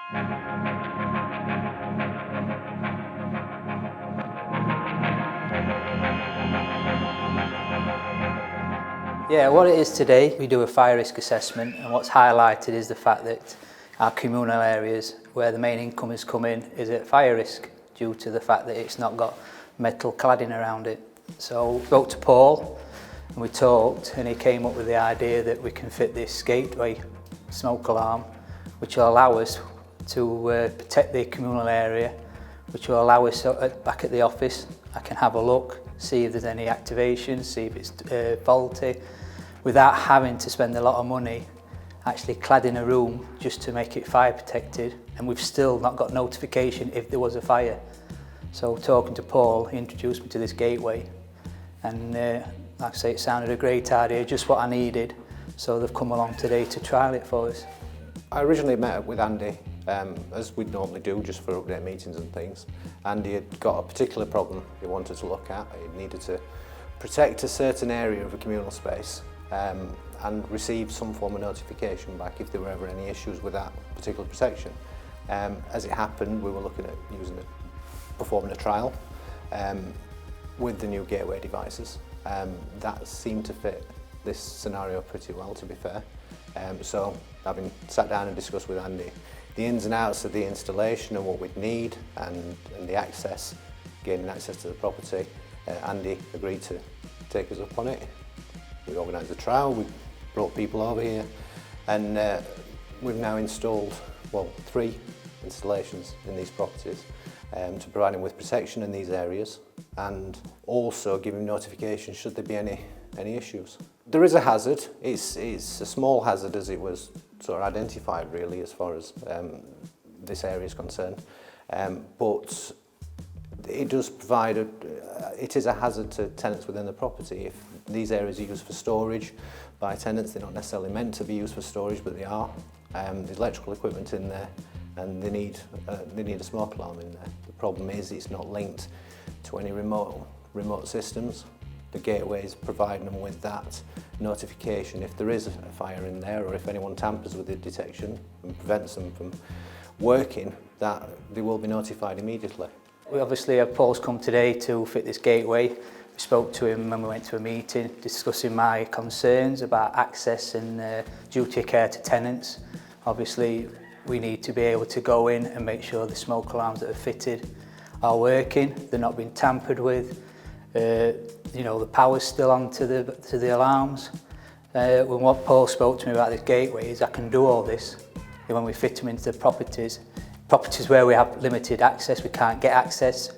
Yeah, what it is today, we do a fire risk assessment, and what's highlighted is the fact that our communal areas where the main incomers come in is at fire risk due to the fact that it's not got metal cladding around it. So we spoke to Paul and we talked, and he came up with the idea that we can fit this gateway smoke alarm which will allow us to protect the communal area, which will allow us back at the office. I can have a look, see if there's any activation, see if it's faulty, without having to spend a lot of money actually cladding a room just to make it fire protected, and we've still not got notification if there was a fire. So talking to Paul, he introduced me to this gateway, and like I say, it sounded a great idea, just what I needed, so they've come along today to trial it for us. I originally met up with Andy, as we'd normally do, just for update meetings and things. Andy had got a particular problem he wanted to look at. He needed to protect a certain area of a communal space and receive some form of notification back if there were ever any issues with that particular protection. As it happened, we were looking at performing a trial with the new gateway devices. That seemed to fit this scenario pretty well, to be fair. So having sat down and discussed with Andy the ins and outs of the installation and what we'd need and the access, gaining access to the property, Andy agreed to take us up on it. We organised a trial, we brought people over here, and we've now installed, well, 3 installations in these properties to provide them with protection in these areas and also giving notification should there be any issues. There is a hazard. It's a small hazard as it was sort of identified really as far as this area is concerned, but it does provide it is a hazard to tenants within the property. If these areas are used for storage by tenants, they're not necessarily meant to be used for storage, but they are. There's electrical equipment in there, and they need a smoke alarm in there. The problem is it's not linked to any remote systems. The gateway is providing them with that notification if there is a fire in there, or if anyone tampers with the detection and prevents them from working, that they will be notified immediately. We obviously have Paul's come today to fit this gateway. We spoke to him when we went to a meeting discussing my concerns about access and duty of care to tenants. Obviously we need to be able to go in and make sure the smoke alarms that are fitted are working, they're not being tampered with. You know, the power's still on to the alarms. When what Paul spoke to me about this gateway is I can do all this when we fit them into the properties where we have limited access, we can't get access.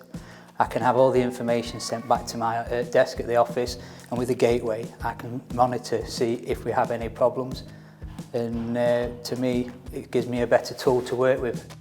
I can have all the information sent back to my desk at the office, and with the gateway I can monitor, see if we have any problems, and to me it gives me a better tool to work with.